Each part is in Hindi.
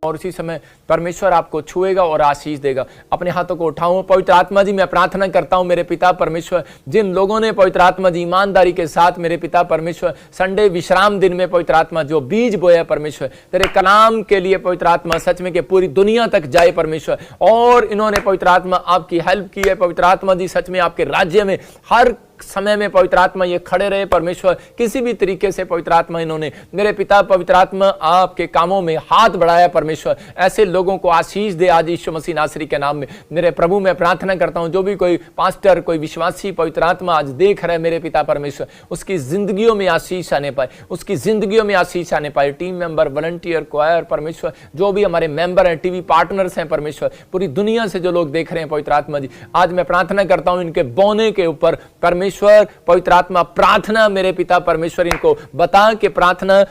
और उसी समय परमेश्वर आपको छुएगा और आशीष देगा। अपने हाथों को उठाऊं। पवित्र आत्मा जी, मैं प्रार्थना करता हूं मेरे पिता परमेश्वर, जिन लोगों ने पवित्र आत्मा जी ईमानदारी के साथ मेरे पिता परमेश्वर संडे विश्राम दिन में पवित्र आत्मा जो बीज बोया परमेश्वर तेरे कलाम के लिए पवित्र आत्मा सच में कि पूरी दुनिया तक जाए परमेश्वर, और इन्होंने पवित्र आत्मा आपकी हेल्प की है पवित्र आत्मा जी, सच में आपके राज्य में हर समय में पवित्र आत्मा ये खड़े रहे परमेश्वर। किसी भी तरीके से पवित्र आत्मा इन्होंने मेरे पिता पवित्र आत्मा आपके कामों में हाथ बढ़ाया परमेश्वर, ऐसे लोगों को आशीष दे आज यीशु मसीह नासरी के नाम में। मेरे प्रभु मैं प्रार्थना करता हूं जो भी कोई पास्टर कोई विश्वासी पवित्र आत्मा आज देख रहा है मेरे पिता परमेश्वर, उसकी जिंदगियों में आशीष आने पाए, उसकी जिंदगियों में आशीष आने पाए। टीम मेंबर, वॉलंटियर, क्वायर परमेश्वर, जो भी हमारे मेंबर हैं, टीवी पार्टनर्स हैं परमेश्वर, पूरी दुनिया से जो लोग देख रहे हैं पवित्र आत्मा जी, आज मैं प्रार्थना करता हूं इनके बोने के ऊपर परमेश्वर पवित्र आत्मा प्रार्थना मेरे पिता परमेश्वर इनको बता कि प्रार्थना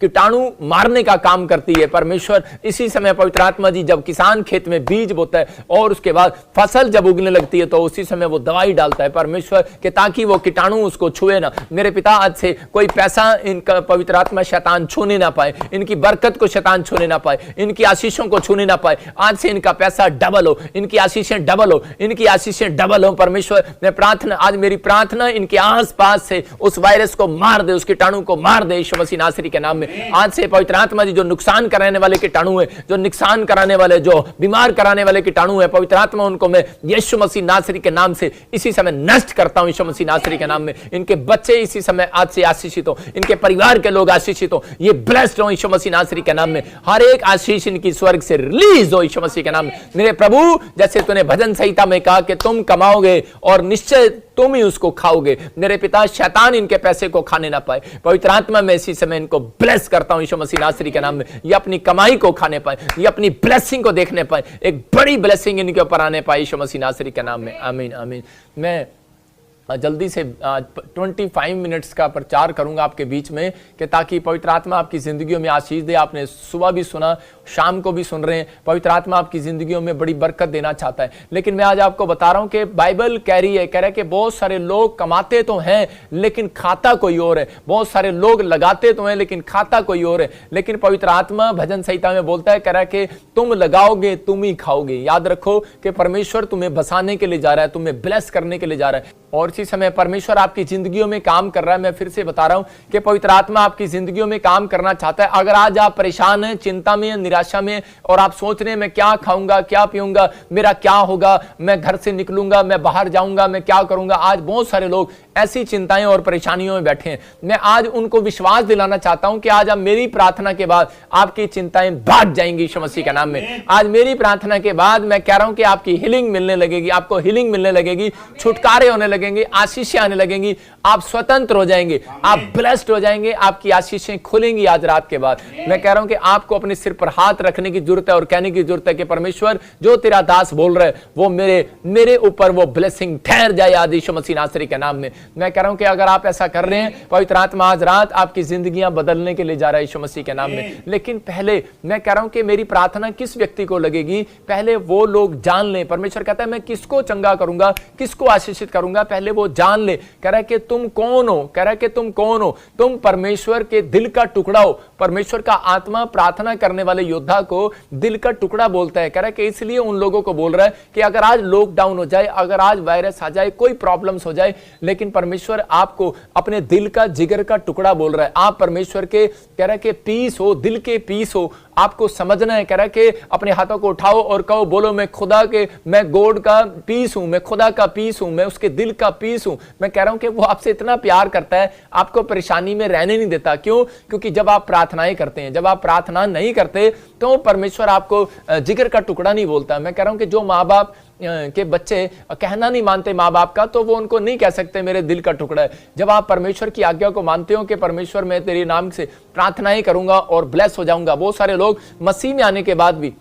कीटाणु मारने का काम करती है परमेश्वर। इसी समय पवित्र आत्मा जी जब किसान खेत में बीज बोता है और उसके बाद फसल जब उगने लगती है तो उसी समय वो दवाई डालता है परमेश्वर कि ताकि वो कीटाणु उसको छुए ना। मेरे पिता आज से कोई पैसा इनका पवित्र आत्मा शैतान छूने ना पाए, इनकी बरकत को शैतान छूने ना पाए, इनकी आशीषों को छूने ना पाए। आज से इनका पैसा डबल हो, इनकी आशीषें डबल हो, इनकी आशीषें डबल हो परमेश्वर। मैं प्रार्थना आज मेरी प्रार्थना इनके आसपास से उस वायरस को मार दे, उस कीटाणु को मार दे यीशु मसीह नासरी के नाम में। आज से पवित्र आत्मा जी जो नुकसान कराने वाले कीटाणु है, जो नुकसान कराने वाले, जो बीमार कराने वाले कीटाणु है पवित्र आत्मा, उनको मैं यीशु मसीह नासरी के नाम से इसी समय नष्ट करता हूं यीशु मसीह नासरी के नाम में। इनके बच्चे इसी समय आज से आशीषित हो, इनके परिवार के लोग आशीषित हो, ये ब्लेस्ड हो यीशु मसीह नासरी के नाम में। हर एक आशीष इनकी स्वर्ग से रिलीज हो यीशु मसीह के नाम में। मेरे प्रभु जैसे तूने भजन संहिता में कहा कि तुम कमाओगे और निश्चय तुम ही उसको खाओगे, मेरे पिता शैतान इनके पैसे को खाने ना पाए। पवित्र आत्मा में इसी समय इनको ब्लेस करता हूं यीशु मसीह नासरी के नाम में। ये अपनी कमाई को खाने पाए, ये अपनी ब्लेसिंग को देखने पाए, एक बड़ी ब्लेसिंग इनके ऊपर आने पाए यीशु मसीह नासरी के नाम में। आमीन आमीन। मैं जल्दी से 25 मिनट्स का प्रचार करूंगा आपके बीच में कि ताकि पवित्र आत्मा आपकी जिंदगियों में आशीष दे। आपने सुबह भी सुना, शाम को भी सुन रहे हैं, पवित्र आत्मा आपकी जिंदगियों में बड़ी बरकत देना चाहता है। लेकिन मैं आज आपको बता रहा हूं कि बाइबल कह रही है, कह रहा है कि बहुत सारे लोग कमाते तो हैं लेकिन खाता कोई और है, बहुत सारे लोग लगाते तो हैं लेकिन खाता कोई और है। लेकिन पवित्र आत्मा भजन संहिता में बोलता है, कह रहा है कि तुम लगाओगे तुम ही खाओगे। याद रखो कि परमेश्वर तुम्हें बसाने के लिए जा रहा है, तुम्हें ब्लेस करने के लिए जा रहा है, और इसी समय परमेश्वर आपकी जिंदगियों में काम कर रहा है। मैं फिर से बता रहा हूं कि पवित्र आत्मा आपकी जिंदगियों में काम करना चाहता है। अगर आज आप परेशान हैं, चिंता में, निराशा में, और आप सोच रहे हैं मैं क्या खाऊंगा, क्या पीऊंगा, मेरा क्या होगा, मैं घर से निकलूंगा, मैं बाहर जाऊंगा, मैं क्या करूंगा, आज बहुत सारे लोग ऐसी चिंताएं और परेशानियों में बैठे हैं। मैं आज उनको विश्वास दिलाना चाहता हूं कि आज आप मेरी प्रार्थना के बाद आपकी चिंताएं भाग जाएंगी यीशु मसीह के नाम में। आज मेरी प्रार्थना के बाद मैं कह रहा हूं कि आपकी हीलिंग मिलने लगेगी, आपको हीलिंग मिलने लगेगी, छुटकारे होने लगेंगे, आशीषें आने लगेंगी, आप स्वतंत्र हो जाएंगे, आप ब्लेस्ड हो जाएंगे, आपकी आशीषें खुलेंगी आज रात के बाद। मैं कह रहा हूं कि आपको अपने सिर पर हाथ रखने की जरूरत है और कहने की जरूरत है कि परमेश्वर जो तेरा दास बोल रहा है वो मेरे ऊपर वो ब्लेसिंग ठहर जाए आज यीशु मसीह नासरी के नाम में। मैं कह रहा हूं कि अगर आप ऐसा कर रहे हैं, पवित्र आत्मा आज रात आपकी जिंदगियां बदलने के लिए जा रहा है यीशु मसीह के नाम में। लेकिन पहले मैं कह रहा हूं कि मेरी प्रार्थना किस व्यक्ति को लगेगी, पहले वो लोग जान लें। परमेश्वर कहता है मैं किसको चंगा करूंगा, किसको आशीषित करूंगा, पहले वो जान ले। कह रहा है कि तुम कौन हो, कह रहा है कि तुम कौन हो, तुम परमेश्वर के दिल का टुकड़ा हो। परमेश्वर का आत्मा प्रार्थना करने वाले योद्धा को दिल का टुकड़ा बोलता है। कह रहा है कि इसलिए उन लोगों को बोल रहा है कि अगर आज लॉकडाउन हो जाए, अगर आज वायरस आ जाए, कोई प्रॉब्लम्स हो जाए, लेकिन परमेश्वर आपको अपने दिल का जिगर का टुकड़ा बोल रहा है। आप परमेश्वर के कह रहा है कि पीस हो, दिल के पीस हो, आपको समझना है। कह रहा है कि अपने हाथों को उठाओ और कहो, बोलो मैं गॉड का पीस हूं, मैं खुदा का पीस हूं, मैं उसके दिल का पीस हूं। मैं कह रहा हूं कि वो आपसे इतना प्यार करता है, आपको परेशानी में रहने नहीं देता। क्यों? क्योंकि जब आप प्रार्थनाएं करते हैं, जब आप प्रार्थना नहीं करते तो परमेश्वर आपको जिगर का टुकड़ा नहीं बोलता। मैं कह रहा हूं कि जो माँ बाप के बच्चे कहना नहीं मानते माँ बाप का, तो वो उनको नहीं कह सकते मेरे दिल का टुकड़ा है। जब आप परमेश्वर की आज्ञा को मानते हो कि परमेश्वर मैं तेरे नाम से प्रार्थनाएं करूंगा और ब्लेस हो जाऊंगा। बहुत सारे लोग मसीह में आने के बाद भी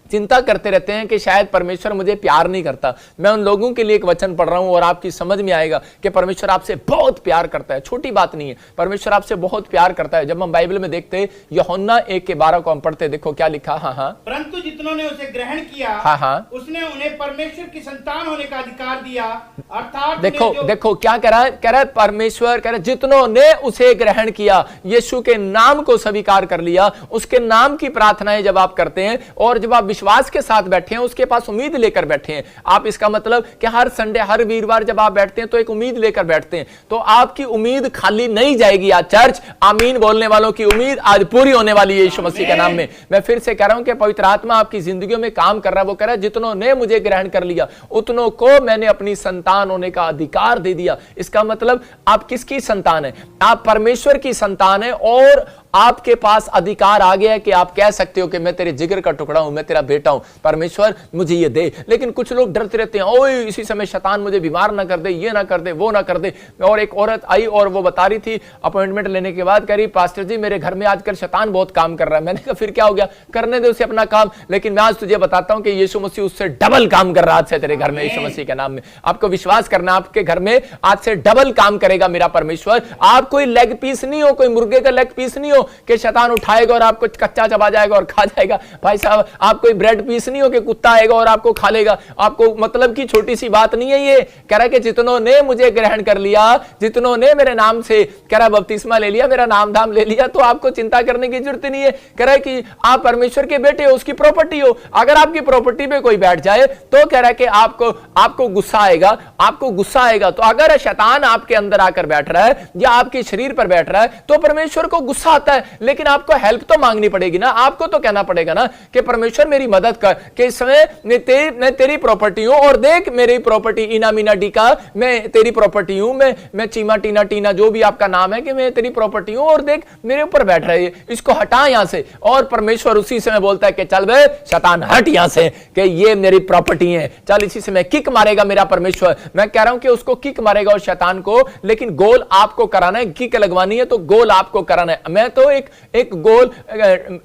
चिंता करते रहते हैं कि शायद परमेश्वर मुझे प्यार नहीं करता। मैं उन लोगों के लिए एक वचन पढ़ रहा हूं और आपकी समझ में आएगा कि परमेश्वर आपसे बहुत प्यार करता है। छोटी बात नहीं है, परमेश्वर आपसे बहुत प्यार करता है। जब हम बाइबल में देखते हैं यूहन्ना 1:12 को हम पढ़ते, देखो क्या लिखा। हाँ, परंतु जितनों ने उसे ग्रहण किया, हाँ, उसने उन्हें परमेश्वर की संतान होने का अधिकार दिया। अर्थात देखो क्या कह रहा है परमेश्वर, कह रहा है जितनों ने उसे ग्रहण किया, यीशु के नाम को स्वीकार कर लिया, उसके नाम की प्रार्थनाएं जब आप करते हैं और जब आप विश्वास के साथ बैठे हैं, उसके पास उम्मीद लेकर बैठे हैं आप, इसका मतलब कि हर संडे हर वीरवार जब आप बैठते हैं तो एक उम्मीद लेकर बैठते हैं, तो आपकी उम्मीद खाली नहीं जाएगी। आज चर्च आमीन बोलने वालों की उम्मीद आज पूरी होने वाली है यीशु मसीह के नाम में। मैं फिर से कह रहा हूं कि पवित्र आत्मा आपकी जिंदगियों में काम कर रहा है। वो कह रहा है जितनों ने मुझे ग्रहण कर लिया उतनों को मैंने अपनी संतान होने का अधिकार दे दिया। इसका मतलब आप किसकी संतान है? आप परमेश्वर की संतान है और आपके पास अधिकार आ गया है कि आप कह सकते हो कि मैं तेरे जिगर का टुकड़ा हूं, मैं तेरा बेटा हूं, परमेश्वर मुझे ये दे। लेकिन कुछ लोग डरते रहते हैं, ओए इसी समय शैतान मुझे बीमार ना कर दे, ये ना कर दे, वो ना कर दे। और एक औरत आई और वो बता रही थी अपॉइंटमेंट लेने के बाद, कह रही पास्टर जी मेरे घर में आजकल शैतान बहुत काम कर रहा है। मैंने कहा फिर क्या हो गया, करने दे उसे अपना काम। लेकिन मैं आज तुझे बताता हूं कि यीशु मसीह उससे डबल काम कर रहा है तेरे घर में यीशु मसीह के नाम में। आपको विश्वास करना, आपके घर में आज से डबल काम करेगा मेरा परमेश्वर। आप कोई लेग पीस नहीं हो, कोई मुर्गे का लेग पीस नहीं हो कि शैतान उठाएगा और आपको कच्चा चबा जाएगा और खा जाएगा। भाई साहब आप कोई ब्रेड पीस नहीं हो कि कुत्ता आएगा और आपको खा लेगा। आपको मतलब की छोटी सी बात नहीं है ये। कह रहा है कि जितनों ने मुझे ग्रहण कर लिया, जितनों ने मेरे नाम से कह रहा बपतिस्मा ले लिया, मेरा नाम धाम ले लिया, तो आपको चिंता करने की जरूरत नहीं है। कह रहा है कि आप परमेश्वर के बेटे हो, उसकी प्रॉपर्टी हो। अगर आपकी प्रॉपर्टी पे कोई बैठ जाए तो कह रहा है कि आपको गुस्सा आएगा, आपको गुस्सा आएगा। तो अगर शैतान आपके अंदर आकर बैठ रहा है या आपके शरीर पर बैठ रहा है तो परमेश्वर को गुस्सा आता है। लेकिन आपको हेल्प तो मांगनी पड़ेगी ना, आपको तो कहना पड़ेगा ना कि परमेश्वर मेरी मदद कर, कि इस समय मैं तेरी प्रॉपर्टी हूं और देख मेरी प्रॉपर्टी इना मीना डी का, मैं तेरी प्रॉपर्टी हूं, मैं चीमा टीना टीना जो भी आपका नाम है कि मैं तेरी प्रॉपर्टी हूं और देख मेरे ऊपर बैठ रहा है, इसको हटा यहां से। और परमेश्वर उसी समय बोलता है कि चल बे शैतान हट यहां से, कि ये मेरी प्रॉपर्टी है, चल। इसी समय किक मारेगा मेरा परमेश्वर। मैं कह रहा हूं कि उसको किक मारेगा और शैतान को, लेकिन गोल आपको कराना है, किक लगवानी है तो गोल आपको कराना है। मैं तो एक गोल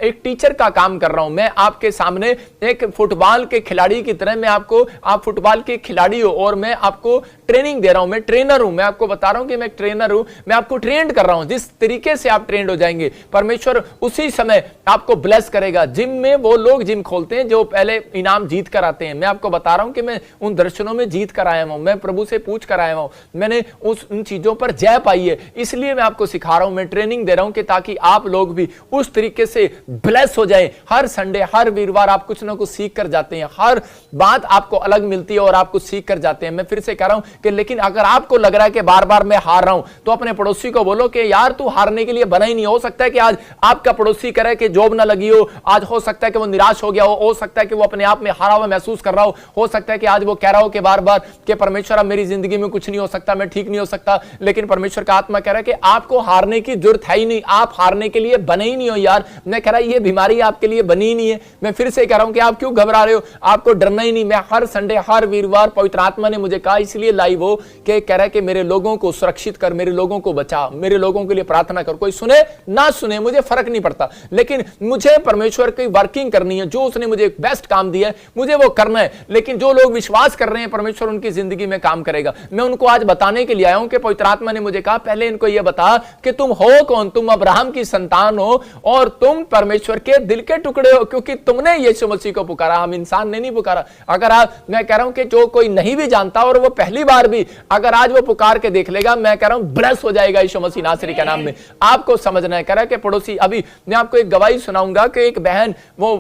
एक टीचर का काम कर रहा हूं। मैं आपके सामने एक फुटबॉल के खिलाड़ी की तरह, आप फुटबॉल के खिलाड़ी हो और मैं आपको ट्रेनिंग दे रहा हूं। मैं ट्रेनर हूं, मैं आपको बता रहा हूं कि मैं ट्रेनर हूं, मैं आपको ट्रेंड कर रहा हूं। जिस तरीके से आप ट्रेंड हो जाएंगे परमेश्वर उसी समय आपको ब्लेस करेगा। जिम में वो लोग जिम खोलते हैं जो पहले इनाम जीत कर आते हैं। मैं आपको बता रहा हूं कि मैं उन दर्शनों में जीत कर आया हूं, मैं प्रभु से पूछ कर आया हूं, मैंने उन चीजों पर जय पाई है। इसलिए मैं आपको सिखा रहा हूं, मैं ट्रेनिंग दे रहा हूं कि ताकि आप लोग भी उस तरीके से ब्लेस हो जाए। हर संडे हर वीरवार आप कुछ ना कुछ सीख कर जाते हैं, हर बात आपको अलग मिलती है और आप कुछ सीख कर जाते हैं। मैं फिर से कह रहा हूं कि लेकिन अगर आपको लग रहा है कि बार बार मैं हार रहा हूं तो अपने पड़ोसी को बोलो कि यार तू हारने के लिए बना ही नहीं। हो सकता है कि आज आपका पड़ोसी करे कि जॉब ना लगी हो, आज हो सकता है कि वो निराश हो गया हो सकता है कि वो अपने आप में हारा हुआ महसूस कर रहा हो सकता है कि आज वो कह रहा हो कि बार बार कि परमेश्वर अब मेरी जिंदगी में कुछ नहीं हो सकता, मैं ठीक नहीं हो सकता। लेकिन परमेश्वर का आत्मा कह रहा है कि आपको हारने की जरूरत है ही नहीं, आप हारने के लिए बने ही नहीं हो यार। मैं कह रहा ये बीमारी आपके लिए बनी ही नहीं है। मैं फिर से कह रहा हूं कि आप क्यों घबरा रहे हो, आपको डरना ही नहीं। मैं हर संडे हर वीरवार पवित्र आत्मा ने मुझे कहा इसलिए लाइव हो कि कह रहा है कि मेरे लोगों को सुरक्षित कर, मेरे लोगों को बचा, मेरे लोगों के लिए प्रार्थना कर। कोई सुने ना सुने मुझे फर्क नहीं पड़ता, लेकिन मुझे परमेश्वर की वर्किंग करनी है। जो उसने मुझे एक बेस्ट काम दिया है मुझे वो करना है। लेकिन जो लोग विश्वास कर रहे हैं परमेश्वर उनकी जिंदगी में काम करेगा। मैं उनको आज बताने के लिए आया हूं कि पवित्र आत्मा ने मुझे कहा पहले इनको यह बता कि तुम हो कौन, तुम अब्राहम की संतान हो और तुम परमेश्वर के दिल के टुकड़े हो, क्योंकि तुमने यीशु मसीह को पुकारा, हम इंसान ने नहीं पुकारा। अगर मैं कह रहा हूं कि जो कोई नहीं भी जानता और वो पहली बार भी अगर आज वो पुकार के देख लेगा, मैं कह रहा हूं ब्लेस हो जाएगा यीशु मसीह नासरी के नाम में। आपको समझना है। कह रहा है कि पड़ोसी, अभी मैं आपको एक गवाही सुनाऊंगा कि एक बहन वो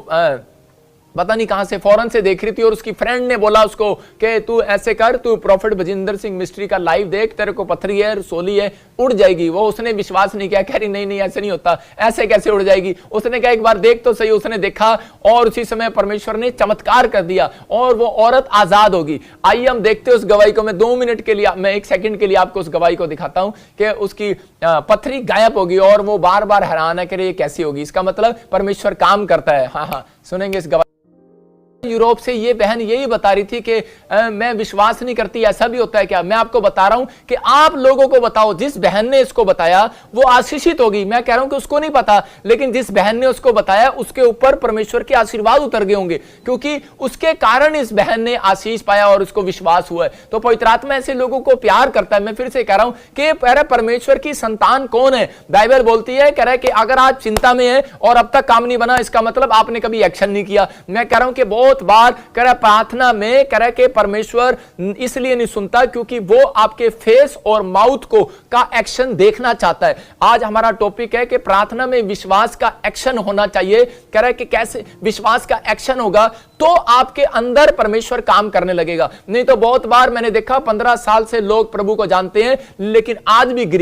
पता नहीं कहां से फौरन से देख रही थी और उसकी फ्रेंड ने बोला उसको कि तू ऐसे कर, तू प्रॉफिट बजिंदर सिंह मिस्ट्री का लाइव देख, तेरे को पथरी है, रसोली है, उड़ जाएगी। वो उसने विश्वास नहीं किया, कह रही नहीं ऐसे नहीं होता, ऐसे कैसे उड़ जाएगी। उसने कहा एक बार देख तो सही। उसने देखा और उसी समय परमेश्वर ने चमत्कार कर दिया और वो औरत आजाद होगी। आइए हम देखते हैं उस गवाही को। मैं 2 मिनट के लिए, मैं 1 सेकंड के लिए आपको उस गवाही को दिखाता हूं कि उसकी पथरी गायब होगी और वो बार बार हैरान है कि ये कैसी होगी। इसका मतलब परमेश्वर काम करता है। हाँ, सुनेंगे इस गवाही। यूरोप से ये बहन यही बता रही थी कि मैं विश्वास नहीं करती, ऐसा भी होता है क्या? मैं आपको बता रहा हूं कि आप लोगों को बताओ, जिस बहन ने इसको बताया वो आशीषित होगी। मैं कह रहा हूं कि उसको नहीं पता, लेकिन जिस बहन ने उसको बताया उसके ऊपर परमेश्वर के आशीर्वाद उतर गए होंगे, क्योंकि उसके कारण इस बहन ने आशीष पाया और उसको विश्वास हुआ है। तो पवित्र आत्मा ऐसे लोगों को प्यार करता है। मैं फिर से कह रहा हूं कि परमेश्वर की संतान कौन है? बाइबल बोलती है, कह रहा है कि अगर आप चिंता में है और अब तक काम नहीं बना, इसका मतलब आपने कभी एक्शन नहीं किया। मैं कह रहा हूं कि बहुत बार कह रहा प्रार्थना में कह रहा कि परमेश्वर इसलिए नहीं सुनता क्योंकि वो आपके फेस और माउथ को का एक्शन देखना चाहता है। आज हमारा टॉपिक है कि प्रार्थना में विश्वास का एक्शन होना चाहिए। कह रहा है कि कैसे विश्वास का एक्शन होगा तो आपके अंदर परमेश्वर काम करने लगेगा। नहीं तो बहुत बार मैंने देखा 15 साल से लोग प्रभु को जानते हैं लेकिन आज भी गरीब